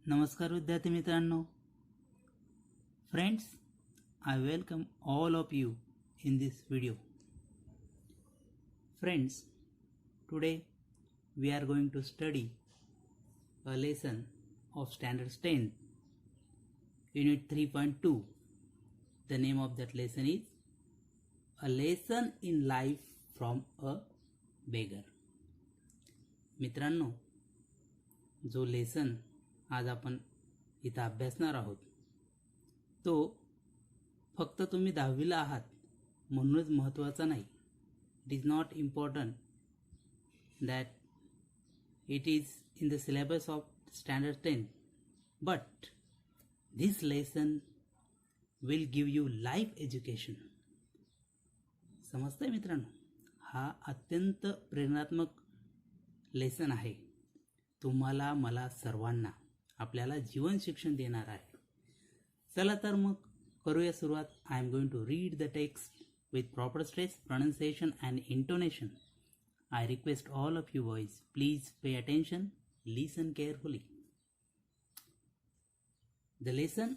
नमस्कार विद्यार्थी मित्रांनो. Friends, I welcome all of you in this video. Friends, today we are going to study a lesson of Standard 10, Unit 3.2. The name of that lesson is A Lesson in Life from a Beggar. मित्रांनो, जो lesson आज आपण इथं अभ्यासणार आहोत तो फक्त तुम्ही 10वीला आहात म्हणूनच महत्त्वाचा नाही. It is not important that it is in the syllabus of standard 10, but this lesson will give you life education. समजतंय मित्रांनो, हा अत्यंत प्रेरणात्मक लेसन आहे. तुम्हाला, मला, सर्वांना आपल्याला जीवन शिक्षण देणार आहे. चला तर मग करूया सुरुवात. I am going to read the text with proper stress, pronunciation and intonation. I request all of you boys, please pay attention, listen carefully. The lesson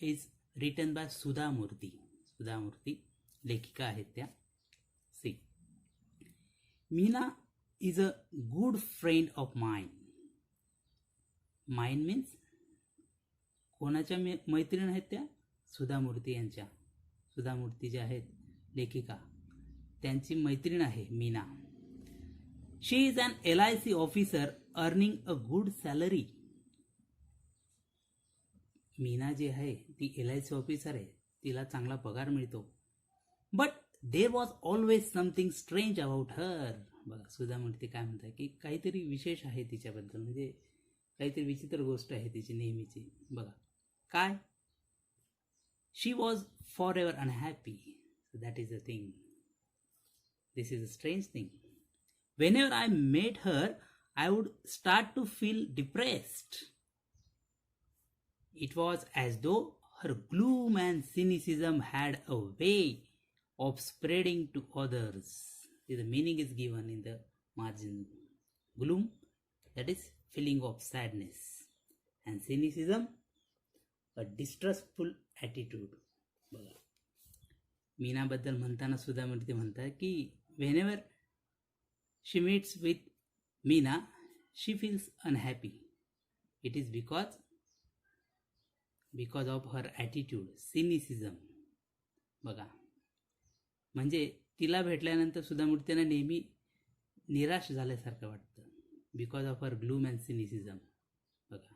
is written by Sudha Murty. Sudha मूर्ती लेखिका आहेत त्या. सी, Meena is a good friend of mine. Mine means कोणाच्या मैत्रीण आहेत त्या? सुधा मूर्ती यांच्या. सुधा मूर्ती ज्या आहेत लेखिका, त्यांची मैत्रीण आहे Meena. She is an LIC officer earning a good salary. Meena जी आहे ती LIC ऑफिसर आहे, तिला चांगला पगार मिळतो. But there was always something strange about her. बघा, सुधा मूर्ती काय म्हणतात की काहीतरी विशेष आहे तिच्याबद्दल, म्हणजे काहीतरी विचित्र गोष्ट आहे तिची नेहमीची. बघा काय, she was forever unhappy. That is a thing, this is a strange thing. Whenever I met her I would start to feel depressed. It was as though her gloom and cynicism had a way of spreading to others. The meaning is given in the margin. Gloom, that is feeling of sadness, and cynicism, a distrustful attitude. बघा, मीनाबद्दल म्हणताना सुद्धा मूर्ती म्हणतात की whenever she meets with Meena, she feels unhappy. It is because of her attitude, cynicism. बघा, म्हणजे तिला भेटल्यानंतर सुद्धा मूर्तींना नेहमी निराश झाल्यासारखं वाटतं. Because of her gloom and cynicism. बघा,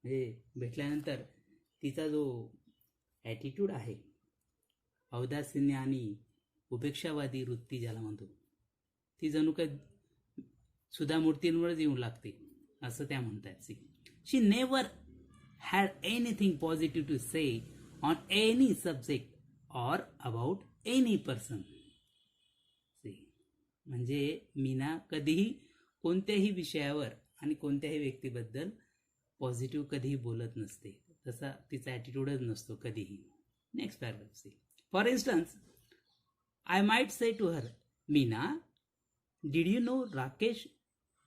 म्हणजे भेटल्यानंतर तिचा जो ॲटिट्यूड आहे, औदासीन्य आणि उपेक्षावादी वृत्ती ज्याला म्हणतो, ती जणू काय सुधा मूर्तींवरच येऊन लागते असं त्या म्हणतात. She never had anything positive to say on any subject or about any person. म्हणजे मीना कधीही कोणत्याही विषयावर आणि कोणत्याही व्यक्तीबद्दल पॉझिटिव्ह कधीही बोलत नसते. तसा तिचा ॲटिट्यूडच नसतो कधीही. Next paragraph. See, for instance I might say to her, Meena, did you know Rakesh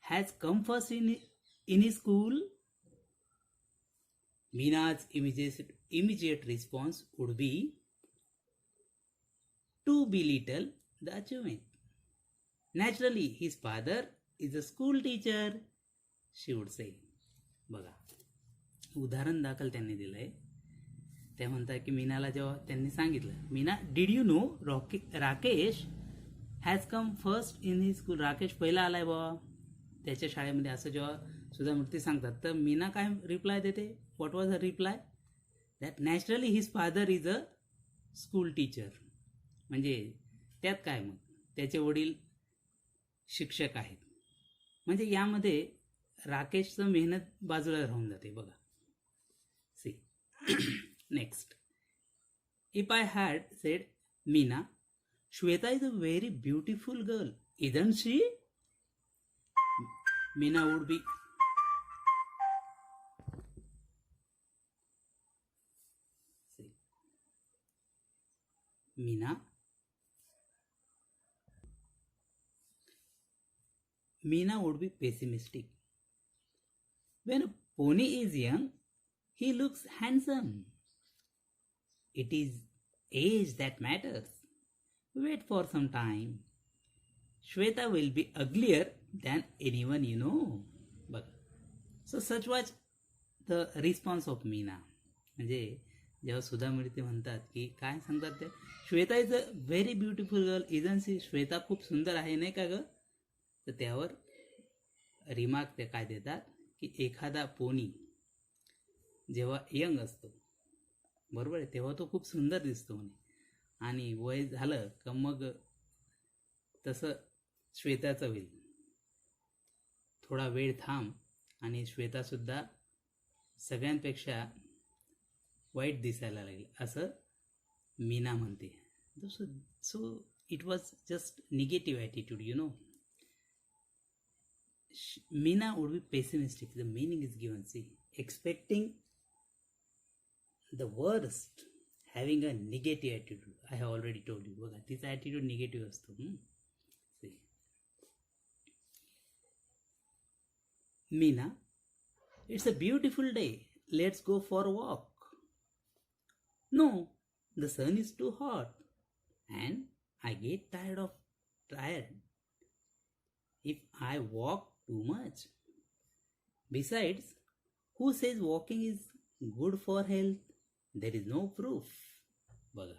has come first in his school? Meena's immediate response would be to belittle the achievement. Naturally, his father is a school teacher, she would say. बघा, उदाहरण दाखल त्यांनी दिलंय. त्या म्हणतात की मीनाला जेव्हा त्यांनी सांगितलं, Meena, did you know Rakesh has come first in his school. Rakesh पहिला आलाय बाबा त्याच्या शाळेमध्ये, असं जेव्हा सुधा मूर्ती सांगतात, तर मीना काय रिप्लाय देते? What was her reply? That naturally his father is a school teacher. म्हणजे त्यात काय, मग त्याचे वडील शिक्षक आहेत. म्हणजे यामध्ये राकेशचं मेहनत बाजूला राहून जाते. बघा, see, next. If I had said, Meena, Shweta is a very beautiful girl, isn't she? Meena would be Meena would be pessimistic. When a pony is young, he looks handsome. It is age that matters. Wait for some time. Shweta will be uglier than anyone you know. बघा. So such was the response of Meena. म्हणजे जेव्हा सुधा मिळते म्हणतात की काय सांगतात ते, Shweta is a very beautiful girl isn't she, Shweta खूप सुंदर आहे नाही का ग. तर त्यावर रिमार्क ते काय देतात की एखादा पोनी जेव्हा यंग असतो, बरोबर आहे, तेव्हा तो खूप सुंदर दिसतो म्हणे, आणि वय झालं का मग तसं श्वेताचं होईल. थोडा वेळ थांब आणि श्वेतासुद्धा सगळ्यांपेक्षा वाईट दिसायला लागेल, असं मीना म्हणते. So it was just negative attitude, you know. Meena would be pessimistic. The meaning is given. See, expecting the worst, having a negative attitude. I have already told you. बघा, तिचा attitude negative असतो. See, Meena, it's a beautiful day. Let's go for a walk. No, the sun is too hot, and I get tired if I walk too much. Besides, who says walking is good for health? There is no proof. Baga.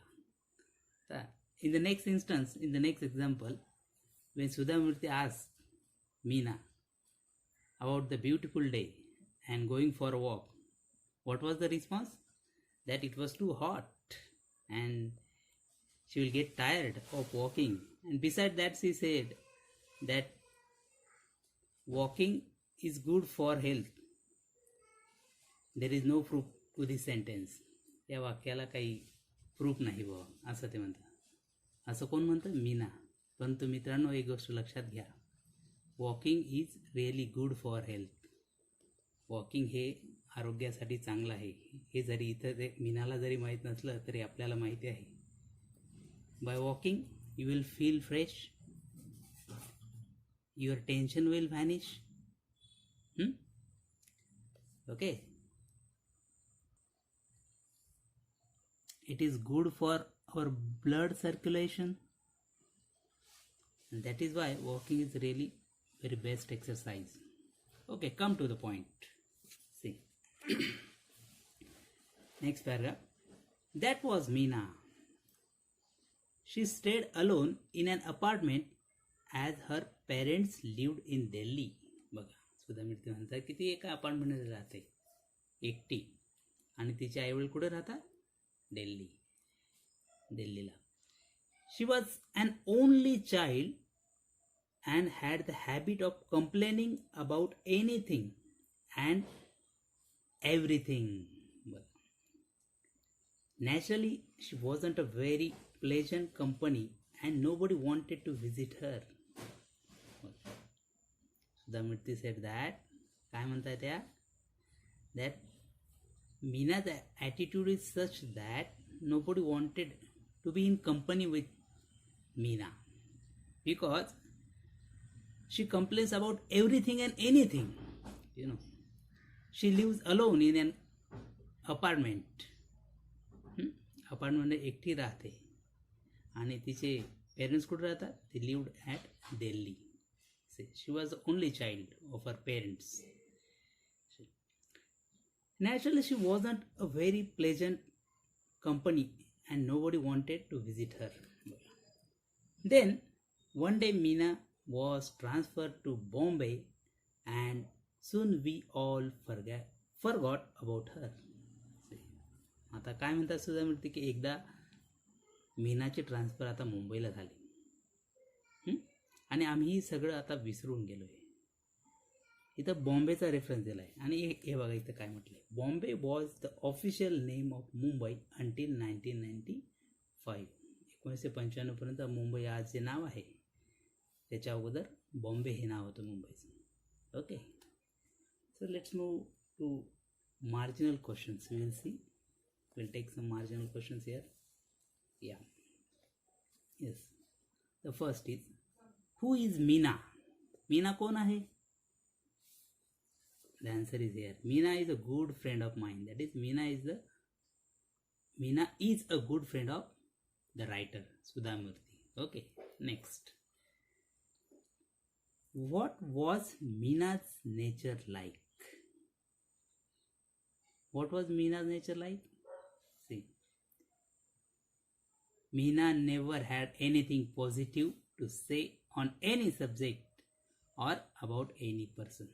In the next instance, in the next example, when Sudhamurti asked Meena about the beautiful day and going for a walk, what was the response? That it was too hot and she will get tired of walking. And besides that, she said that walking is good for health. There is no proof to this sentence. या वाक्याला काही proof नाही बाबा, असं ते म्हणतात. असं कोण म्हणतं? मीना. परंतु मित्रांनो, एक गोष्ट लक्षात घ्या, walking is really good for health. Walking हे आरोग्यासाठी चांगलं आहे. हे जरी इथं ते मीनाला जरी माहीत नसलं तरी आपल्याला माहिती आहे. By walking you will feel fresh, your tension will vanish. Okay, it is good for our blood circulation, and that is why walking is really very best exercise. Okay, come to the point. See, next paragraph. That was Meena. She stayed alone in an apartment as her parents lived in Delhi. बघा, सुधा मिळते म्हणतात की ती एका अपार्टमेंटमध्ये राहते एकटी, आणि तिचे आईवडील कुठे राहतात? दिल्लीला. She was an only child and had the habit of complaining about anything and everything. Naturally, she wasn't a very pleasant company and nobody wanted to visit her. Sudhamurti said that, काय म्हणताय त्या, that Meena's attitude is such that nobody wanted to be in company with Meena because she complains about everything and anything. You know, she lives alone in an apartment. अपार्टमेंटमध्ये एकटी राहते आणि तिचे parents कुठे राहतात? ते lived at Delhi. She was the only child of her parents. Naturally, she wasn't a very pleasant company and nobody wanted to visit her. Then, one day Meena was transferred to Bombay and soon we all forgot about her. आता काय म्हणतात सुधामूर्ती की एकदा मीनाची transfer आता मुंबईला झाली आणि आम्ही सगळं आता विसरून गेलो आहे. इथं बॉम्बेचा रेफरन्स दिला आहे आणि हे बघा इथं काय म्हटलं आहे, Bombay was the official name of Mumbai until 1995. 1995 पर्यंत मुंबई आज जे नाव आहे त्याच्या अगोदर बॉम्बे हे नाव होतं मुंबईचं. Okay, so let's move to marginal questions. We'll see, we'll take some marginal questions here. Yeah, yes, the first is, who is Meena? Meena कोण आहे? The answer is here. Meena is a good friend of mine. That is, Meena is a good friend of the writer Sudhamurti. Okay, next. What was Meena's nature like? What was Meena's nature like? See, Meena never had anything positive to say on any subject or about any person.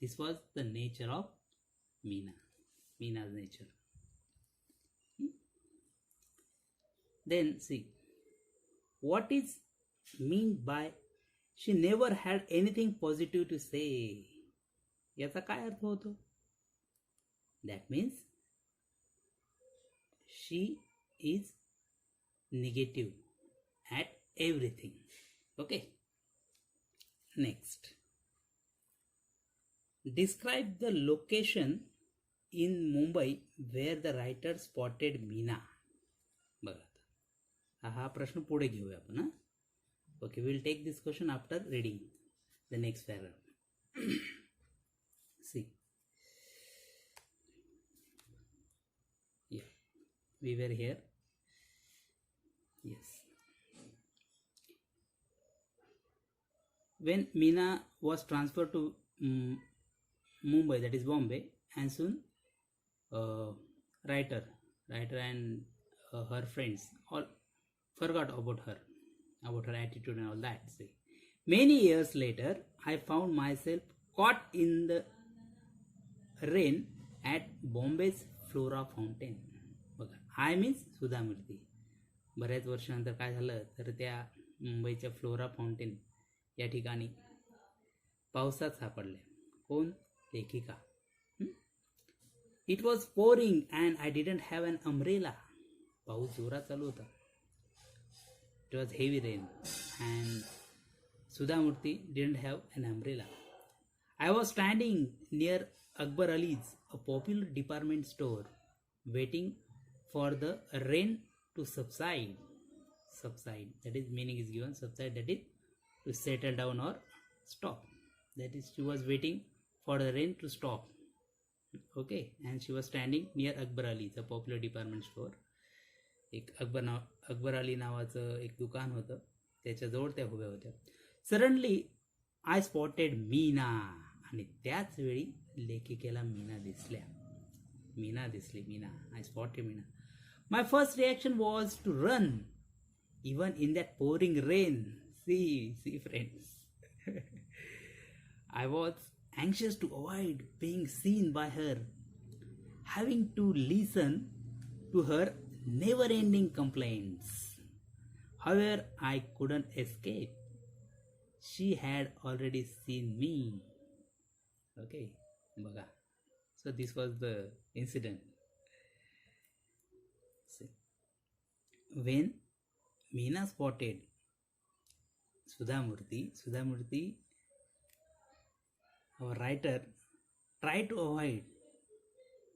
This was the nature of Meena. Meena's nature. Then see, what is meant by she never had anything positive to say? याचा काय अर्थ होतो? That means she is negative at everything. Okay. Next. Describe the location in Mumbai where the writer spotted Meena. बघा, हा प्रश्न पुढे घेऊया आपण. हा, okay, we'll take this question after reading the next paragraph. See, we were here. Yes. When Meena was transferred to Mumbai, that is Bombay, and soon writer and her friends all forgot about her attitude and all that. See, many years later, I found myself caught in the rain at Bombay's Flora Fountain. बघा, I means Sudha Murthy. बऱ्याच वर्षानंतर काय झालं तर त्या मुंबईच्या flora fountain या ठिकाणी पावसात सापडले. कोण? लेखिका. It was pouring and I didn't have an umbrella. पाऊस जोरात चालू होता. It was heavy rain and Sudha Murty didn't have an umbrella. I was standing near Akbar Ali's, a popular department store, waiting for the rain to subside. That is, meaning is given. Subside, that is to settle down or stop. That is, she was waiting for the rain to stop. Okay, and she was standing near Akbar Ali's, a popular department store. एक अकबर अली नावाचं एक दुकान होतं, त्याच्याजवळ त्या उभ्या होत्या. Suddenly आय spotted Meena. आणि त्याच वेळी लेखिकेला मीना दिसली. I spotted Meena. My first reaction was to run, even in that pouring rain. See friends. I was anxious to avoid being seen by her, having to listen to her never-ending complaints. However, I couldn't escape. She had already seen me. Okay, baga. So this was the incident. See, when Meena spotted Sudhamurti, our writer, tried to avoid,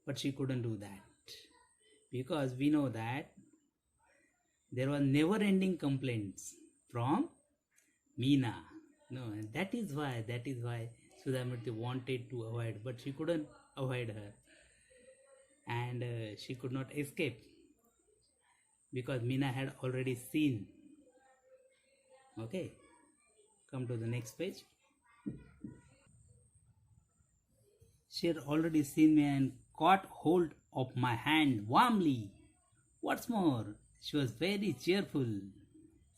but she couldn't do that, because we know that there was never-ending complaints from Meena. No, and that is why Sudhamurti wanted to avoid, but she couldn't avoid her, and she could not escape because Meena had already seen. Okay, come to the next page. She had already seen me and caught hold of my hand warmly. What's more, she was very cheerful.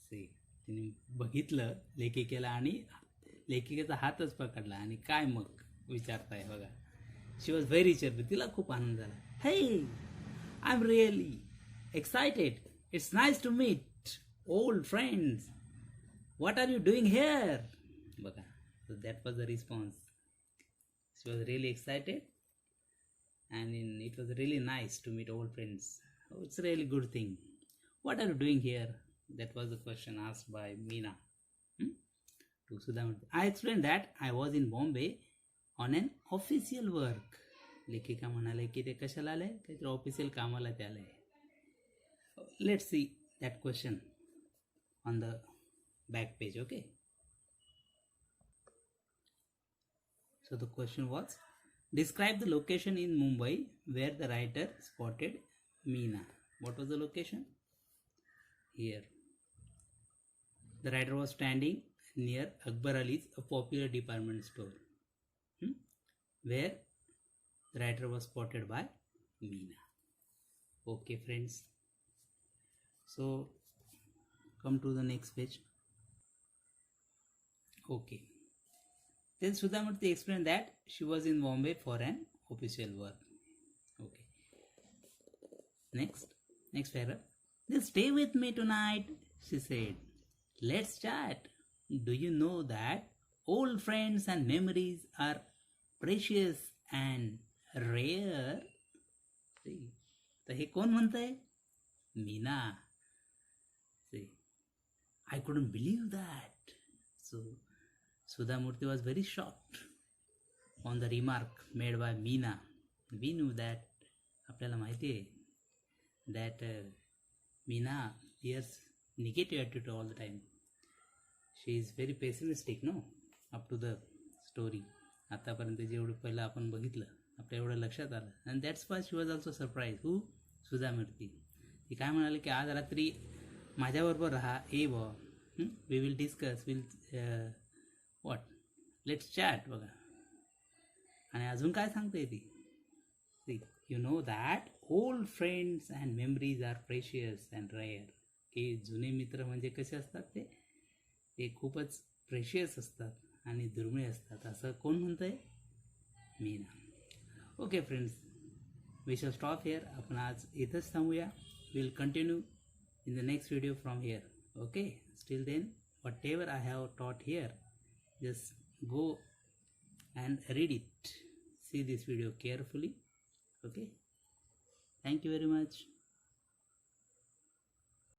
See, तिने बघितलं लेखिकेला आणि लेखिकेचा हातच पकडला आणि काय मग विचारताय बघा. She was very cheerful. तिला खूप आनंद झाला. Hey, I'm really excited. It's nice to meet old friends. What are you doing here? बघा, so that was the response. She was really excited, and it was really nice to meet old friends. Oh, it's a really good thing. What are you doing here? That was the question asked by Meena to Sudhamurti. I explained that I was in Bombay on an official work. लेखिका म्हणाले की ते कशाला आले? काहीतरी official कामाला ते आले. Let's see that question on the back page. Okay, So the question was, describe the location in Mumbai where the writer spotted Meena. What was the location? Here. The writer was standing near Akbar Ali's, a popular department store, where the writer was spotted by Meena. Okay, friends. So, come to the next page. Okay. Then Sudhamurti explained that she was in Bombay for an official work. Okay. Next paragraph. Just stay with me tonight, she said. Let's chat. Do you know that old friends and memories are precious and rare? तर हे कोण म्हणतंय? Meena. See, I couldn't believe that. So, Sudhamurti was very shocked on the remark made by Meena. We knew that, आपल्याला माहिती आहे, that Meena bears negative attitude all the time. She is very pessimistic, no? Up to the story. आतापर्यंत जेवढं पहिलं आपण बघितलं, आपल्या एवढं लक्षात आलं. And that's why she was also surprised. Who? Sudhamurti. ती काय म्हणाले की आज रात्री माझ्याबरोबर राहा, we will discuss, what? Let's chat बघा. आणि अजून काय सांगते ती? See, you know that old friends and memories are precious and rare. की जुने मित्र म्हणजे कसे असतात ते खूपच प्रेशियस असतात आणि दुर्मिळ असतात, असं कोण म्हणतंय? Meena. Okay friends, we shall stop here. आपण आज इथंच थांबूया. We'll continue in the next video from here. Okay, still then whatever I have taught here, just go and read it. See this video carefully. Okay, thank you very much.